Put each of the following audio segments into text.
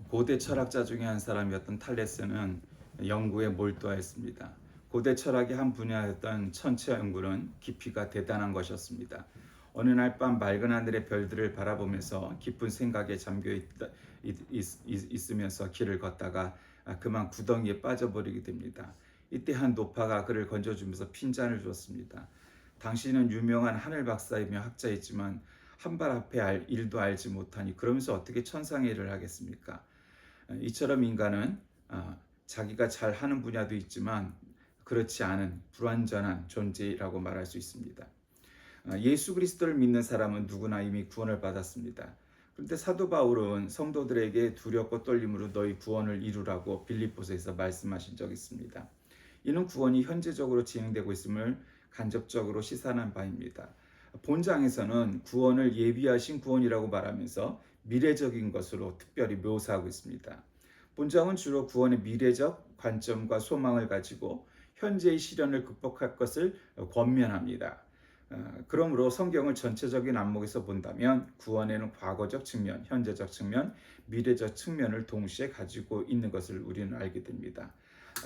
고대 철학자 중에 한 사람이었던 탈레스는 연구에 몰두하였습니다. 고대 철학의 한 분야였던 천체 연구는 깊이가 대단한 것이었습니다. 어느 날 밤 맑은 하늘의 별들을 바라보면서 깊은 생각에 잠겨 있으면서 길을 걷다가 그만 구덩이에 빠져버리게 됩니다. 이때 한 노파가 그를 건져주면서 핀잔을 주었습니다. 당신은 유명한 하늘 박사이며 학자이지만 한 발 앞에 일도 알지 못하니 그러면서 어떻게 천상의 일을 하겠습니까? 이처럼 인간은 자기가 잘 하는 분야도 있지만 그렇지 않은 불완전한 존재라고 말할 수 있습니다. 예수 그리스도를 믿는 사람은 누구나 이미 구원을 받았습니다. 그런데 사도 바울은 성도들에게 두렵고 떨림으로 너희 구원을 이루라고 빌립보서에서 말씀하신 적이 있습니다. 이는 구원이 현재적으로 진행되고 있음을 간접적으로 시사하는 바입니다. 본장에서는 구원을 예비하신 구원이라고 말하면서 미래적인 것으로 특별히 묘사하고 있습니다. 본장은 주로 구원의 미래적 관점과 소망을 가지고 현재의 시련을 극복할 것을 권면합니다. 그러므로 성경을 전체적인 안목에서 본다면 구원에는 과거적 측면, 현재적 측면, 미래적 측면을 동시에 가지고 있는 것을 우리는 알게 됩니다.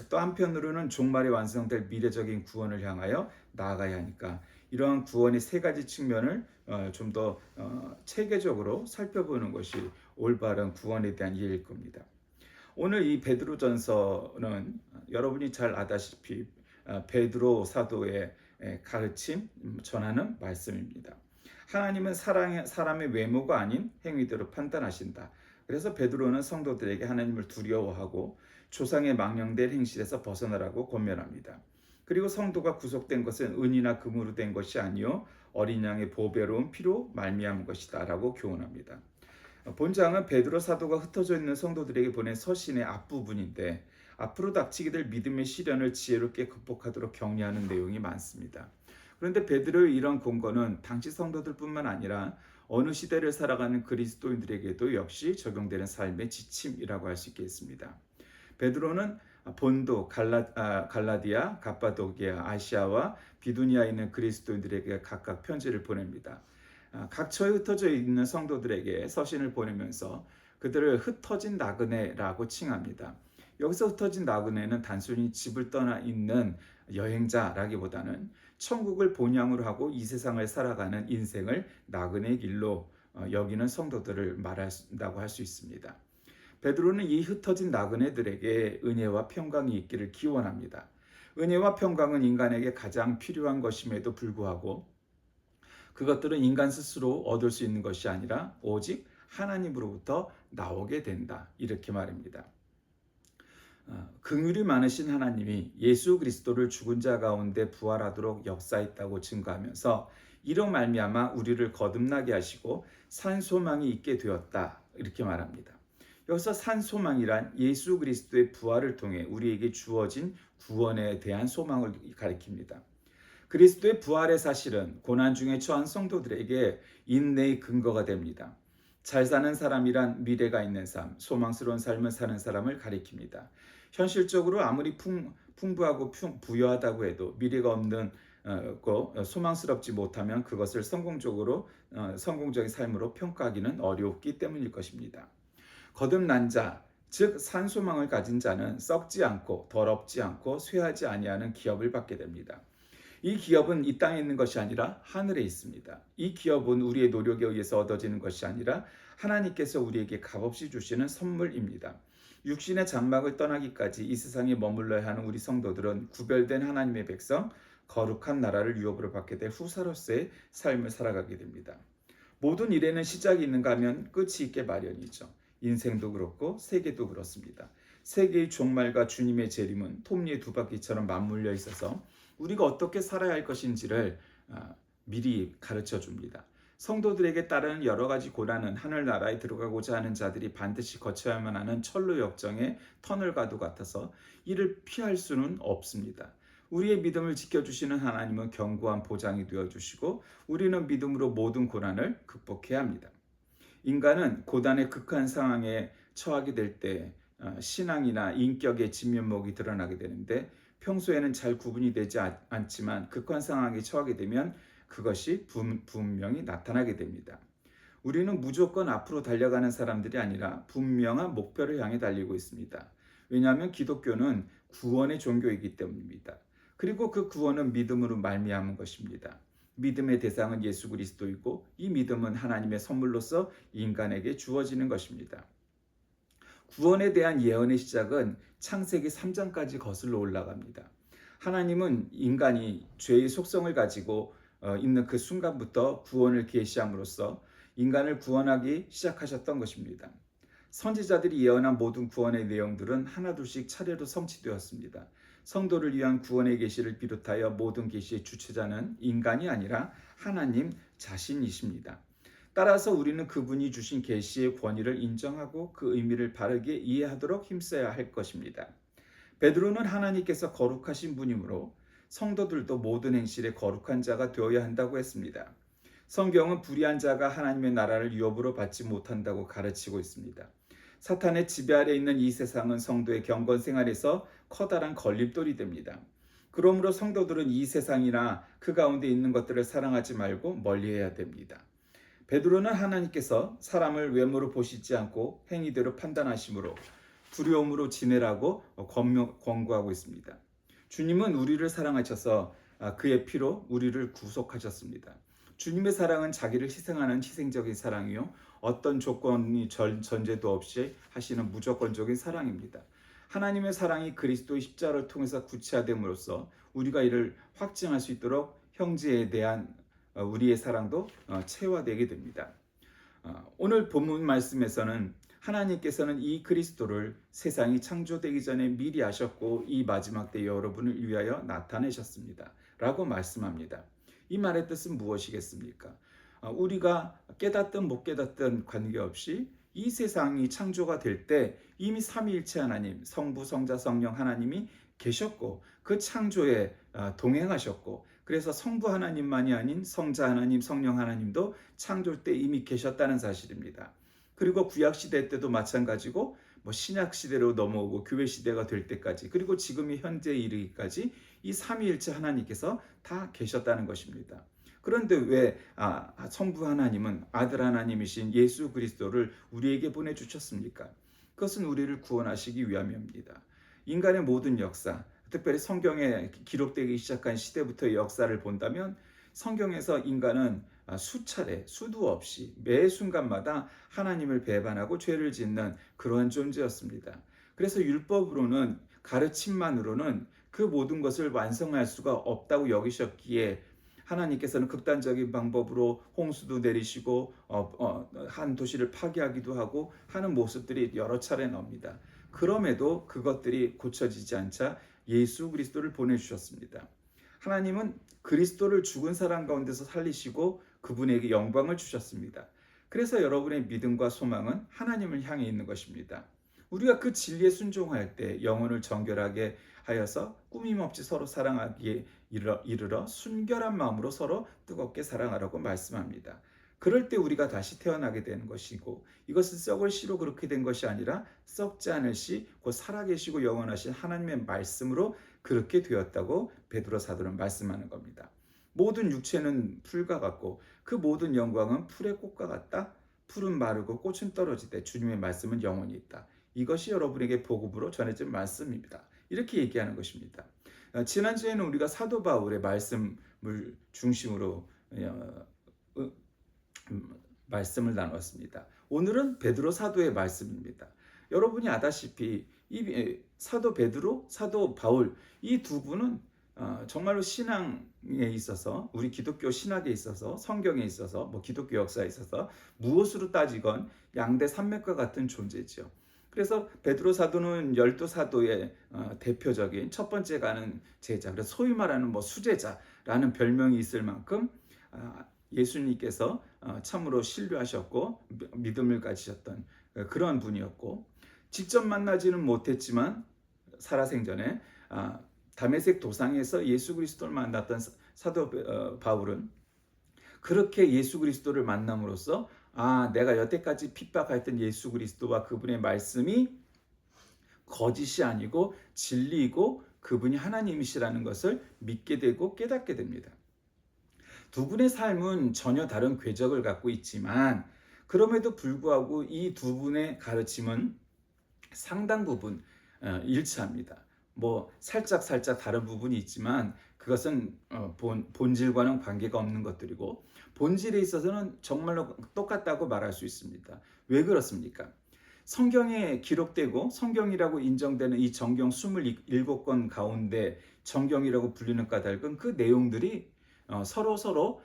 또 한편으로는 종말에 완성될 미래적인 구원을 향하여 나아가야 하니까 이러한 구원의 세 가지 측면을 좀 더 체계적으로 살펴보는 것이 올바른 구원에 대한 이해일 겁니다. 오늘 이 베드로전서는 여러분이 잘 아다시피 베드로 사도의 가르침 전하는 말씀입니다. 하나님은 사람의 외모가 아닌 행위대로 판단하신다. 그래서 베드로는 성도들에게 하나님을 두려워하고 조상의 망령된 행실에서 벗어나라고 권면합니다. 그리고 성도가 구속된 것은 은이나 금으로 된 것이 아니요 어린 양의 보배로운 피로 말미암은 것이다라고 교훈합니다. 본장은 베드로 사도가 흩어져 있는 성도들에게 보낸 서신의 앞부분인데 앞으로 닥치게 될 믿음의 시련을 지혜롭게 극복하도록 격려하는 내용이 많습니다. 그런데 베드로의 이런 공고는 당시 성도들뿐만 아니라 어느 시대를 살아가는 그리스도인들에게도 역시 적용되는 삶의 지침이라고 할 수 있겠습니다. 베드로는 본도, 갈라디아, 갑바도기아, 아시아와 비두니아에 있는 그리스도인들에게 각각 편지를 보냅니다. 각처에 흩어져 있는 성도들에게 서신을 보내면서 그들을 흩어진 나그네라고 칭합니다. 여기서 흩어진 나그네는 단순히 집을 떠나 있는 여행자라기보다는 천국을 본향으로 하고 이 세상을 살아가는 인생을 나그네 길로 여기는 성도들을 말한다고 할 수 있습니다. 베드로는 이 흩어진 나그네들에게 은혜와 평강이 있기를 기원합니다. 은혜와 평강은 인간에게 가장 필요한 것임에도 불구하고 그것들은 인간 스스로 얻을 수 있는 것이 아니라 오직 하나님으로부터 나오게 된다. 이렇게 말입니다. 긍휼이 많으신 하나님이 예수 그리스도를 죽은 자 가운데 부활하도록 역사했다고 증거하면서 이로 말미암아 우리를 거듭나게 하시고 산 소망이 있게 되었다. 이렇게 말합니다. 여기서 산 소망이란 예수 그리스도의 부활을 통해 우리에게 주어진 구원에 대한 소망을 가리킵니다. 그리스도의 부활의 사실은 고난 중에 처한 성도들에게 인내의 근거가 됩니다. 잘 사는 사람이란 미래가 있는 삶, 소망스러운 삶을 사는 사람을 가리킵니다. 현실적으로 아무리 풍부하고 부유하다고 해도 미래가 없는 소망스럽지 못하면 그것을 성공적인 삶으로 평가하기는 어렵기 때문일 것입니다. 거듭난 자, 즉 산소망을 가진 자는 썩지 않고 더럽지 않고 쇠하지 아니하는 기업을 받게 됩니다. 이 기업은 이 땅에 있는 것이 아니라 하늘에 있습니다. 이 기업은 우리의 노력에 의해서 얻어지는 것이 아니라 하나님께서 우리에게 값없이 주시는 선물입니다. 육신의 장막을 떠나기까지 이 세상에 머물러야 하는 우리 성도들은 구별된 하나님의 백성, 거룩한 나라를 유업으로 받게 될 후사로서의 삶을 살아가게 됩니다. 모든 일에는 시작이 있는가 하면 끝이 있게 마련이죠. 인생도 그렇고 세계도 그렇습니다. 세계의 종말과 주님의 재림은 톱니의 두 바퀴처럼 맞물려 있어서 우리가 어떻게 살아야 할 것인지를 미리 가르쳐 줍니다. 성도들에게 따르는 여러 가지 고난은 하늘나라에 들어가고자 하는 자들이 반드시 거쳐야만 하는 철로 역정의 터널과도 같아서 이를 피할 수는 없습니다. 우리의 믿음을 지켜주시는 하나님은 견고한 보장이 되어주시고 우리는 믿음으로 모든 고난을 극복해야 합니다. 인간은 고단의 극한 상황에 처하게 될 때 신앙이나 인격의 진면목이 드러나게 되는데 평소에는 잘 구분이 되지 않지만 극한 상황에 처하게 되면 그것이 분명히 나타나게 됩니다. 우리는 무조건 앞으로 달려가는 사람들이 아니라 분명한 목표를 향해 달리고 있습니다. 왜냐하면 기독교는 구원의 종교이기 때문입니다. 그리고 그 구원은 믿음으로 말미암은 것입니다. 믿음의 대상은 예수 그리스도이고 이 믿음은 하나님의 선물로서 인간에게 주어지는 것입니다. 구원에 대한 예언의 시작은 창세기 3장까지 거슬러 올라갑니다. 하나님은 인간이 죄의 속성을 가지고 있는 그 순간부터 구원을 계시함으로써 인간을 구원하기 시작하셨던 것입니다. 선지자들이 예언한 모든 구원의 내용들은 하나둘씩 차례로 성취되었습니다. 성도를 위한 구원의 계시를 비롯하여 모든 계시의 주체자는 인간이 아니라 하나님 자신이십니다. 따라서 우리는 그분이 주신 계시의 권위를 인정하고 그 의미를 바르게 이해하도록 힘써야 할 것입니다. 베드로는 하나님께서 거룩하신 분이므로 성도들도 모든 행실에 거룩한 자가 되어야 한다고 했습니다. 성경은 불의한 자가 하나님의 나라를 유업으로 받지 못한다고 가르치고 있습니다. 사탄의 지배 아래 있는 이 세상은 성도의 경건 생활에서 커다란 걸림돌이 됩니다. 그러므로 성도들은 이 세상이나 그 가운데 있는 것들을 사랑하지 말고 멀리해야 됩니다. 베드로는 하나님께서 사람을 외모로 보시지 않고 행위대로 판단하심으로 두려움으로 지내라고 권고하고 있습니다. 주님은 우리를 사랑하셔서 그의 피로 우리를 구속하셨습니다. 주님의 사랑은 자기를 희생하는 희생적인 사랑이요, 어떤 조건이 전제도 없이 하시는 무조건적인 사랑입니다. 하나님의 사랑이 그리스도의 십자가를 통해서 구체화됨으로써 우리가 이를 확증할 수 있도록 형제에 대한 우리의 사랑도 체화되게 됩니다. 오늘 본문 말씀에서는 하나님께서는 이 그리스도를 세상이 창조되기 전에 미리 아셨고 이 마지막 때 여러분을 위하여 나타내셨습니다. 라고 말씀합니다. 이 말의 뜻은 무엇이겠습니까? 우리가 깨닫든 못 깨닫든 관계없이 이 세상이 창조가 될 때 이미 삼위일체 하나님, 성부, 성자, 성령 하나님이 계셨고 그 창조에 동행하셨고 그래서 성부 하나님만이 아닌 성자 하나님, 성령 하나님도 창조 때 이미 계셨다는 사실입니다. 그리고 구약 시대 때도 마찬가지고 신약 시대로 넘어오고 교회 시대가 될 때까지 그리고 지금이 현재에 이르기까지 이 삼위일체 하나님께서 다 계셨다는 것입니다. 그런데 왜 성부 하나님은 아들 하나님이신 예수 그리스도를 우리에게 보내주셨습니까? 그것은 우리를 구원하시기 위함입니다. 인간의 모든 역사, 특별히 성경에 기록되기 시작한 시대부터의 역사를 본다면 성경에서 인간은 수차례, 수도 없이 매 순간마다 하나님을 배반하고 죄를 짓는 그러한 존재였습니다. 그래서 율법으로는, 가르침만으로는 그 모든 것을 완성할 수가 없다고 여기셨기에 하나님께서는 극단적인 방법으로 홍수도 내리시고 한 도시를 파괴하기도 하고 하는 모습들이 여러 차례 나옵니다. 그럼에도 그것들이 고쳐지지 않자 예수 그리스도를 보내주셨습니다. 하나님은 그리스도를 죽은 사람 가운데서 살리시고 그분에게 영광을 주셨습니다. 그래서 여러분의 믿음과 소망은 하나님을 향해 있는 것입니다. 우리가 그 진리에 순종할 때 영혼을 정결하게 하여서 꾸밈없이 서로 사랑하기에 이르러 순결한 마음으로 서로 뜨겁게 사랑하라고 말씀합니다. 그럴 때 우리가 다시 태어나게 되는 것이고 이것은 썩을 씨로 그렇게 된 것이 아니라 썩지 않을 씨, 곧 살아계시고 영원하신 하나님의 말씀으로 그렇게 되었다고 베드로 사도는 말씀하는 겁니다. 모든 육체는 풀과 같고 그 모든 영광은 풀의 꽃과 같다. 풀은 마르고 꽃은 떨어지되 주님의 말씀은 영원히 있다. 이것이 여러분에게 복음으로 전해진 말씀입니다. 이렇게 얘기하는 것입니다. 지난주에는 우리가 사도 바울의 말씀을 중심으로 말씀을 나눴습니다. 오늘은 베드로 사도의 말씀입니다. 여러분이 아다시피 이 사도 베드로, 사도 바울 이 두 분은 정말로 신앙에 있어서 우리 기독교 신학에 있어서 성경에 있어서 기독교 역사에 있어서 무엇으로 따지건 양대 산맥과 같은 존재죠. 그래서 베드로 사도는 12사도의 대표적인 첫 번째 가는 제자, 그래서 소위 말하는 수제자라는 별명이 있을 만큼 예수님께서 참으로 신뢰하셨고 믿음을 가지셨던 그런 분이었고 직접 만나지는 못했지만 살아생전에 다메섹 도상에서 예수 그리스도를 만났던 사도 바울은 그렇게 예수 그리스도를 만남으로써 내가 여태까지 핍박했던 예수 그리스도와 그분의 말씀이 거짓이 아니고 진리이고 그분이 하나님이시라는 것을 믿게 되고 깨닫게 됩니다. 두 분의 삶은 전혀 다른 궤적을 갖고 있지만 그럼에도 불구하고 이 두 분의 가르침은 상당 부분 일치합니다. 뭐 살짝 다른 부분이 있지만 그것은 본질과는 관계가 없는 것들이고, 본질에 있어서는 정말로 똑같다고 말할 수 있습니다. 왜 그렇습니까? 성경에 기록되고 성경이라고 인정되는 이 정경 27권 가운데 정경이라고 불리는 까닭은 그 내용들이 서로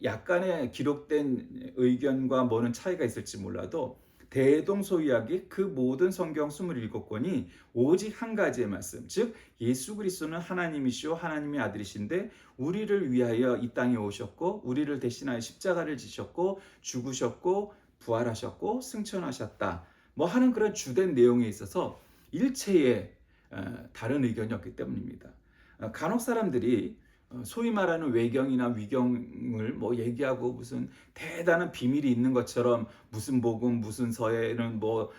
약간의 기록된 의견과 뭐는 차이가 있을지 몰라도 대동소이하게 그 모든 성경 27권이 오직 한 가지의 말씀, 즉 예수 그리스도는 하나님이시오 하나님의 아들이신데 우리를 위하여 이 땅에 오셨고 우리를 대신하여 십자가를 지셨고 죽으셨고 부활하셨고 승천하셨다 뭐 하는 그런 주된 내용에 있어서 일체의 다른 의견이 없기 때문입니다. 간혹 사람들이 소위 말하는 외경이나 위경을 뭐 얘기하고 무슨 대단한 비밀이 있는 것처럼 무슨 복음 무슨 서에는 뭐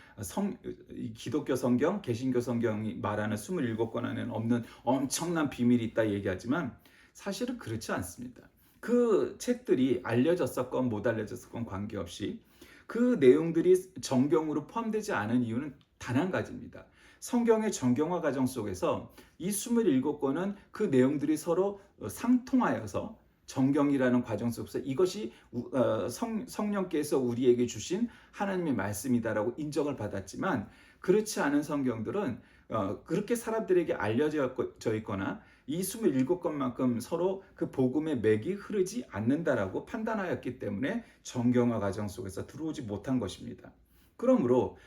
기독교 성경 개신교 성경이 말하는 27권 안에는 없는 엄청난 비밀이 있다 얘기하지만 사실은 그렇지 않습니다. 그 책들이 알려졌었건 못 알려졌었건 관계없이 그 내용들이 정경으로 포함되지 않은 이유는 단 한 가지입니다. 성경의 정경화 과정 속에서 이 27권은 그 내용들이 서로 상통하여서 정경이라는 과정 속에서 이것이 성령께서 우리에게 주신 하나님의 말씀이다라고 인정을 받았지만, 그렇지 않은 성경들은 그렇게 사람들에게 알려져 있거나 이 27권만큼 서로 그 복음의 맥이 흐르지 않는다라고 판단하였기 때문에 정경화 과정 속에서 들어오지 못한 것입니다. 그러므로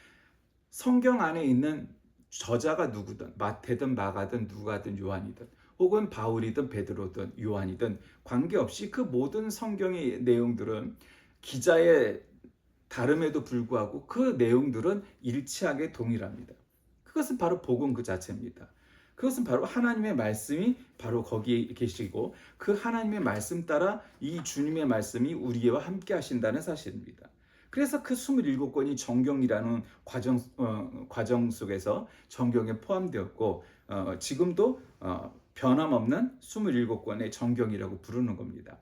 성경 안에 있는 저자가 누구든 마태든 마가든 누가든 요한이든 혹은 바울이든 베드로든 요한이든 관계없이 그 모든 성경의 내용들은 기자의 다름에도 불구하고 그 내용들은 일치하게 동일합니다. 그것은 바로 복음 그 자체입니다. 그것은 바로 하나님의 말씀이 바로 거기에 계시고 그 하나님의 말씀 따라 이 주님의 말씀이 우리와 함께 하신다는 사실입니다. 그래서 그 27권이 정경이라는 과정 속에서 정경에 포함되었고 지금도 변함없는 27권의 정경이라고 부르는 겁니다.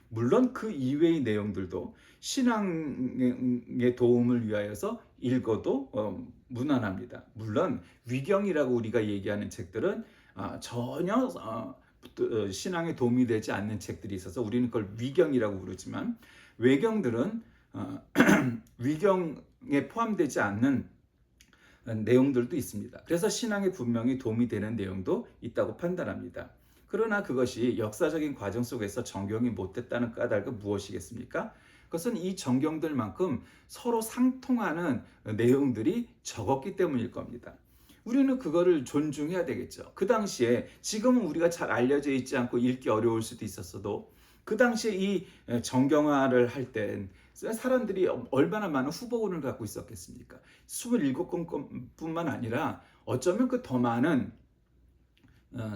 물론 그 이외의 내용들도 신앙의 도움을 위하여서 읽어도 무난합니다. 물론 위경이라고 우리가 얘기하는 책들은 전혀 신앙에 도움이 되지 않는 책들이 있어서 우리는 그걸 위경이라고 부르지만, 외경들은 위경에 포함되지 않는 내용들도 있습니다. 그래서 신앙에 분명히 도움이 되는 내용도 있다고 판단합니다. 그러나 그것이 역사적인 과정 속에서 정경이 못됐다는 까닭은 무엇이겠습니까? 그것은 이 정경들만큼 서로 상통하는 내용들이 적었기 때문일 겁니다. 우리는 그거를 존중해야 되겠죠. 그 당시에 지금은 우리가 잘 알려져 있지 않고 읽기 어려울 수도 있었어도 그 당시에 이 정경화를 할 땐 사람들이 얼마나 많은 후보군을 갖고 있었겠습니까? 27권뿐만 아니라 어쩌면 그 더 많은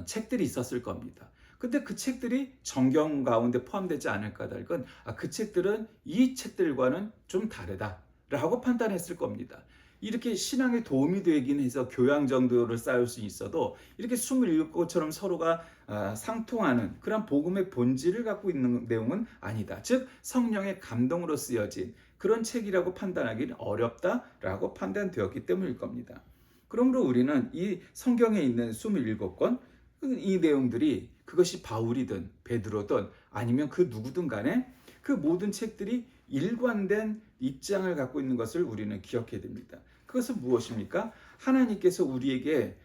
책들이 있었을 겁니다. 근데 그 책들이 정경 가운데 포함되지 않을 까닭은 그 책들은 이 책들과는 좀 다르다라고 판단했을 겁니다. 이렇게 신앙에 도움이 되긴 해서 교양 정도를 쌓을 수 있어도 이렇게 27권처럼 서로가 상통하는 그런 복음의 본질을 갖고 있는 내용은 아니다. 즉 성령의 감동으로 쓰여진 그런 책이라고 판단하기는 어렵다라고 판단되었기 때문일 겁니다. 그러므로 우리는 이 성경에 있는 27권 이 내용들이 그것이 바울이든 베드로든 아니면 그 누구든 간에 그 모든 책들이 일관된 입장을 갖고 있는 것을 우리는 기억해야 됩니다. 그것은 무엇입니까? 하나님께서 우리에게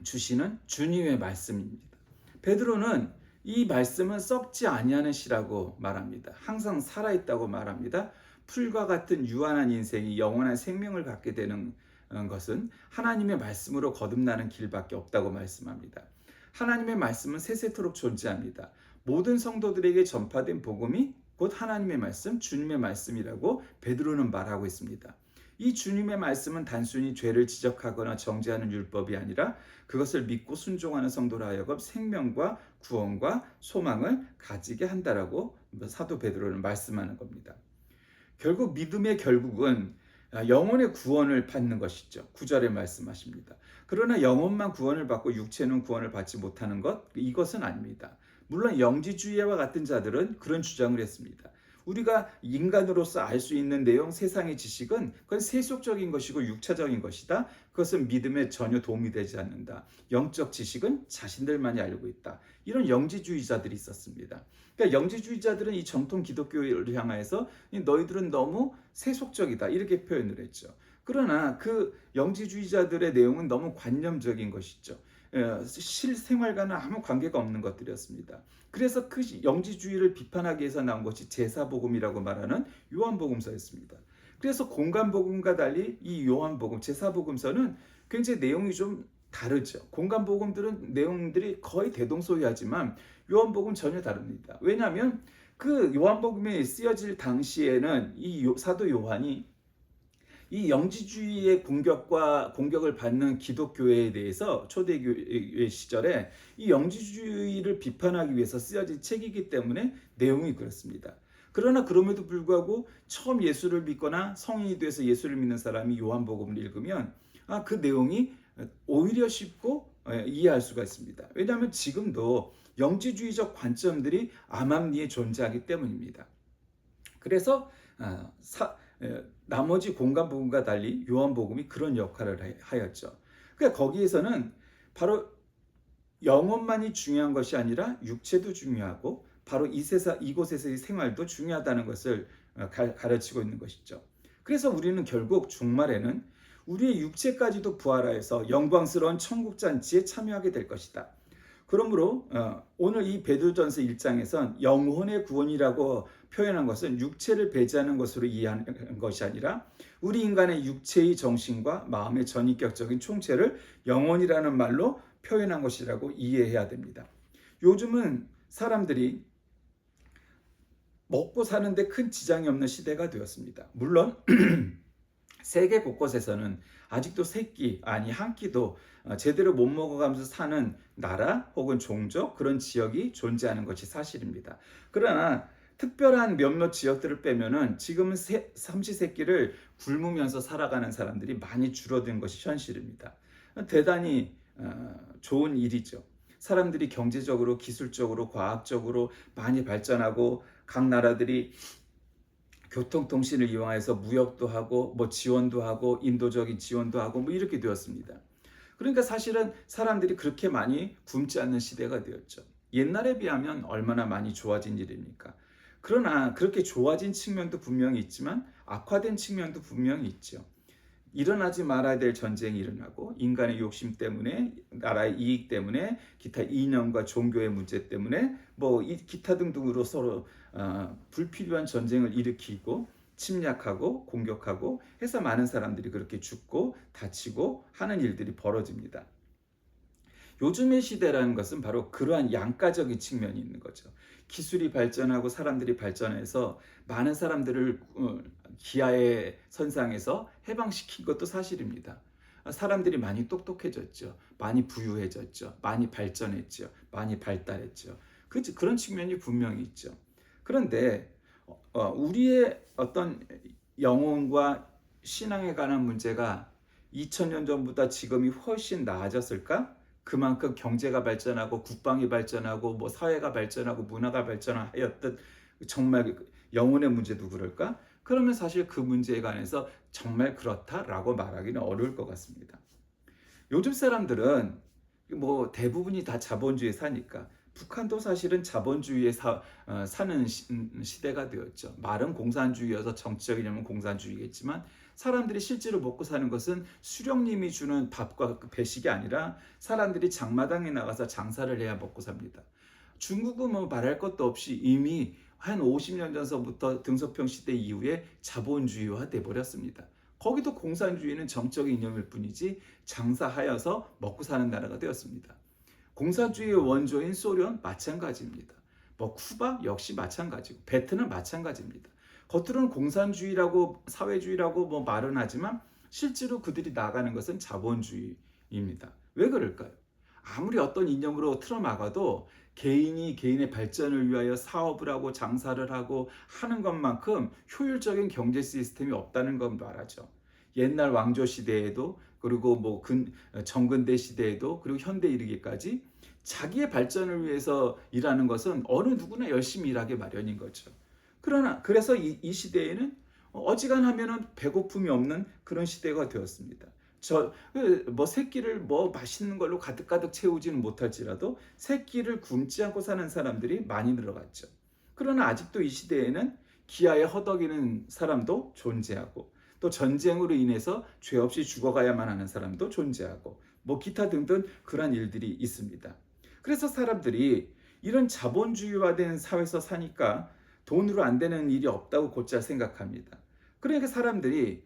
주시는 주님의 말씀입니다. 베드로는 이 말씀은 썩지 아니하는 시라고 말합니다. 항상 살아있다고 말합니다. 풀과 같은 유한한 인생이 영원한 생명을 갖게 되는 것은 하나님의 말씀으로 거듭나는 길밖에 없다고 말씀합니다. 하나님의 말씀은 세세토록 존재합니다. 모든 성도들에게 전파된 복음이 곧 하나님의 말씀, 주님의 말씀이라고 베드로는 말하고 있습니다. 이 주님의 말씀은 단순히 죄를 지적하거나 정죄하는 율법이 아니라 그것을 믿고 순종하는 성도로 하여금 생명과 구원과 소망을 가지게 한다라고 사도 베드로는 말씀하는 겁니다. 결국 믿음의 결국은 영혼의 구원을 받는 것이죠. 9절에 말씀하십니다. 그러나 영혼만 구원을 받고 육체는 구원을 받지 못하는 것, 이것은 아닙니다. 물론 영지주의와 같은 자들은 그런 주장을 했습니다. 우리가 인간으로서 알 수 있는 내용, 세상의 지식은 그건 세속적인 것이고 육체적인 것이다. 그것은 믿음에 전혀 도움이 되지 않는다. 영적 지식은 자신들만이 알고 있다. 이런 영지주의자들이 있었습니다. 그러니까 영지주의자들은 이 정통 기독교를 향해서 너희들은 너무 세속적이다 이렇게 표현을 했죠. 그러나 그 영지주의자들의 내용은 너무 관념적인 것이죠. 실생활과는 아무 관계가 없는 것들이었습니다. 그래서 그 영지주의를 비판하기 위해서 나온 것이 제사복음이라고 말하는 요한복음서였습니다. 그래서 공간복음과 달리 이 요한복음, 제사복음서는 굉장히 내용이 좀 다르죠. 공간복음들은 내용들이 거의 대동소이하지만 요한복음 전혀 다릅니다. 왜냐하면 그 요한복음이 쓰여질 당시에는 이 사도 요한이 이 영지주의의 공격을 받는 기독교회에 대해서 초대교회 시절에 이 영지주의를 비판하기 위해서 쓰여진 책이기 때문에 내용이 그렇습니다. 그러나 그럼에도 불구하고 처음 예수를 믿거나 성인이 돼서 예수를 믿는 사람이 요한복음을 읽으면 그 내용이 오히려 쉽고 이해할 수가 있습니다. 왜냐하면 지금도 영지주의적 관점들이 암암리에 존재하기 때문입니다. 그래서 나머지 공간복음과 달리 요한복음이 그런 역할을 하였죠. 그러니까 거기에서는 바로 영혼만이 중요한 것이 아니라 육체도 중요하고 바로 이곳에서의 생활도 중요하다는 것을 가르치고 있는 것이죠. 그래서 우리는 결국 종말에는 우리의 육체까지도 부활하여서 영광스러운 천국 잔치에 참여하게 될 것이다. 그러므로 오늘 이 베드로전서 1장에선 영혼의 구원이라고 표현한 것은 육체를 배제하는 것으로 이해하는 것이 아니라 우리 인간의 육체의 정신과 마음의 전인격적인 총체를 영혼이라는 말로 표현한 것이라고 이해해야 됩니다. 요즘은 사람들이 먹고 사는데 큰 지장이 없는 시대가 되었습니다. 물론 세계 곳곳에서는 아직도 한 끼도 제대로 못 먹어가면서 사는 나라 혹은 종족 그런 지역이 존재하는 것이 사실입니다. 그러나 특별한 몇몇 지역들을 빼면은 지금은 삼시세끼를 굶으면서 살아가는 사람들이 많이 줄어든 것이 현실입니다. 대단히 좋은 일이죠. 사람들이 경제적으로, 기술적으로, 과학적으로 많이 발전하고 각 나라들이 교통통신을 이용해서 무역도 하고 지원도 하고 인도적인 지원도 하고 이렇게 되었습니다. 그러니까 사실은 사람들이 그렇게 많이 굶지 않는 시대가 되었죠. 옛날에 비하면 얼마나 많이 좋아진 일입니까? 그러나 그렇게 좋아진 측면도 분명히 있지만 악화된 측면도 분명히 있죠. 일어나지 말아야 될 전쟁이 일어나고 인간의 욕심 때문에 나라의 이익 때문에 기타 이념과 종교의 문제 때문에 기타 등등으로 서로 불필요한 전쟁을 일으키고 침략하고 공격하고 해서 많은 사람들이 그렇게 죽고 다치고 하는 일들이 벌어집니다. 요즘의 시대라는 것은 바로 그러한 양가적인 측면이 있는 거죠. 기술이 발전하고 사람들이 발전해서 많은 사람들을 기아의 선상에서 해방시킨 것도 사실입니다. 사람들이 많이 똑똑해졌죠. 많이 부유해졌죠. 많이 발전했죠. 많이 발달했죠. 그런 측면이 분명히 있죠. 그런데 우리의 어떤 영혼과 신앙에 관한 문제가 2000년 전보다 지금이 훨씬 나아졌을까? 그만큼 경제가 발전하고 국방이 발전하고 사회가 발전하고 문화가 발전하였던 정말 영혼의 문제도 그럴까? 그러면 사실 그 문제에 관해서 정말 그렇다라고 말하기는 어려울 것 같습니다. 요즘 사람들은 대부분이 다 자본주의에 사니까 북한도 사실은 자본주의에 사는 시대가 되었죠. 말은 공산주의여서 정치적 이념은 공산주의겠지만 사람들이 실제로 먹고 사는 것은 수령님이 주는 밥과 배식이 아니라 사람들이 장마당에 나가서 장사를 해야 먹고 삽니다. 중국은 말할 것도 없이 이미 한 50년 전서부터 등소평 시대 이후에 자본주의화 돼 버렸습니다. 거기도 공산주의는 정적인 이념일 뿐이지 장사하여서 먹고 사는 나라가 되었습니다. 공산주의의 원조인 소련 마찬가지입니다. 쿠바 역시 마찬가지고 베트남 마찬가지입니다. 겉으로는 공산주의라고 사회주의라고 말은 하지만 실제로 그들이 나가는 것은 자본주의입니다. 왜 그럴까요? 아무리 어떤 이념으로 틀어막아도 개인이 개인의 발전을 위하여 사업을 하고 장사를 하고 하는 것만큼 효율적인 경제 시스템이 없다는 건 말하죠. 옛날 왕조 시대에도 그리고 정근대 시대에도 그리고 현대 이르기까지 자기의 발전을 위해서 일하는 것은 어느 누구나 열심히 일하기 마련인 거죠. 그러나 그래서 이 시대에는 어지간하면은 배고픔이 없는 그런 시대가 되었습니다. 새끼를 맛있는 걸로 가득가득 채우지는 못할지라도 새끼를 굶지 않고 사는 사람들이 많이 늘어갔죠. 그러나 아직도 이 시대에는 기아에 허덕이는 사람도 존재하고, 또 전쟁으로 인해서 죄 없이 죽어가야만 하는 사람도 존재하고, 기타 등등 그러한 일들이 있습니다. 그래서 사람들이 이런 자본주의화된 사회에서 사니까 돈으로 안 되는 일이 없다고 곧잘 생각합니다. 그러니까 사람들이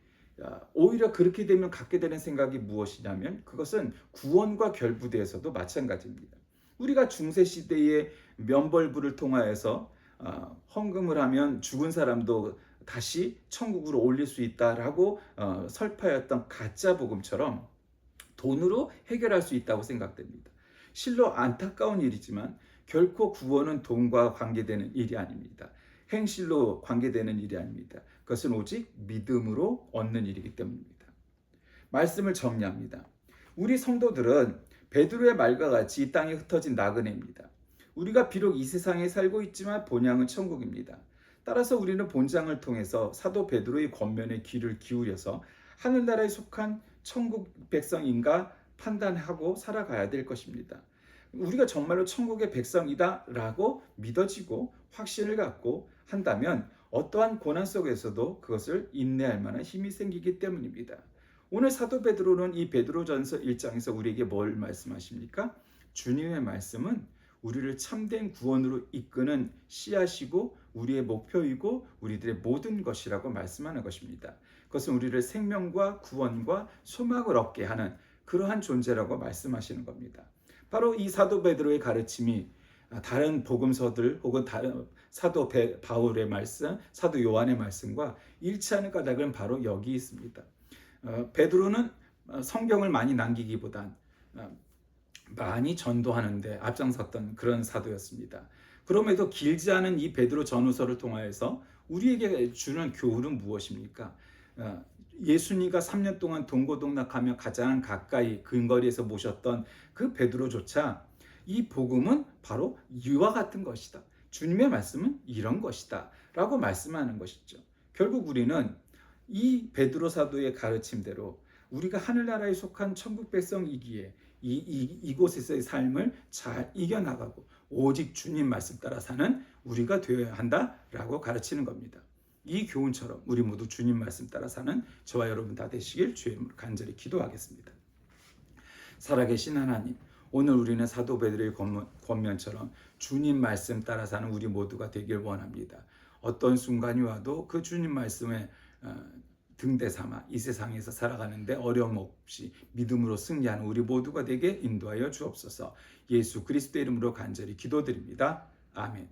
오히려 그렇게 되면 갖게 되는 생각이 무엇이냐면, 그것은 구원과 결부대에서도 마찬가지입니다. 우리가 중세시대의 면벌부를 통하여서 헌금을 하면 죽은 사람도 다시 천국으로 올릴 수 있다라고 설파했던 가짜 복음처럼 돈으로 해결할 수 있다고 생각됩니다. 실로 안타까운 일이지만 결코 구원은 돈과 관계되는 일이 아닙니다. 행실로 관계되는 일이 아닙니다. 그것은 오직 믿음으로 얻는 일이기 때문입니다. 말씀을 정리합니다. 우리 성도들은 베드로의 말과 같이 이 땅에 흩어진 나그네입니다. 우리가 비록 이 세상에 살고 있지만 본향은 천국입니다. 따라서 우리는 본장을 통해서 사도 베드로의 권면에 귀를 기울여서 하늘나라에 속한 천국 백성인가 판단하고 살아가야 될 것입니다. 우리가 정말로 천국의 백성이다라고 믿어지고 확신을 갖고 한다면 어떠한 고난 속에서도 그것을 인내할 만한 힘이 생기기 때문입니다. 오늘 사도 베드로는 이 베드로전서 1장에서 우리에게 뭘 말씀하십니까? 주님의 말씀은 우리를 참된 구원으로 이끄는 씨앗이고 우리의 목표이고 우리들의 모든 것이라고 말씀하는 것입니다. 그것은 우리를 생명과 구원과 소망을 얻게 하는 그러한 존재라고 말씀하시는 겁니다. 바로 이 사도 베드로의 가르침이 다른 복음서들 혹은 다른 사도 바울의 말씀, 사도 요한의 말씀과 일치하는 까닭은 바로 여기 있습니다. 베드로는 성경을 많이 남기기보단 많이 전도하는 데 앞장섰던 그런 사도였습니다. 그럼에도 길지 않은 이 베드로 전후서를 통하여서 우리에게 주는 교훈은 무엇입니까? 예수님과 3년 동안 동고동락하며 가장 가까이 근거리에서 모셨던 그 베드로조차 이 복음은 바로 이와 같은 것이다. 주님의 말씀은 이런 것이다 라고 말씀하는 것이죠. 결국 우리는 이 베드로 사도의 가르침대로 우리가 하늘나라에 속한 천국 백성이기에 이곳에서의 삶을 잘 이겨나가고 오직 주님 말씀 따라 사는 우리가 되어야 한다라고 가르치는 겁니다. 이 교훈처럼 우리 모두 주님 말씀 따라 사는 저와 여러분 다 되시길 주의 이름으로 간절히 기도하겠습니다. 살아계신 하나님, 오늘 우리는 사도 베드로의 권면처럼 주님 말씀 따라 사는 우리 모두가 되길 원합니다. 어떤 순간이 와도 그 주님 말씀에 등대 삼아 이 세상에서 살아가는데 어려움 없이 믿음으로 승리하는 우리 모두가 되게 인도하여 주옵소서. 예수 그리스도의 이름으로 간절히 기도드립니다. 아멘.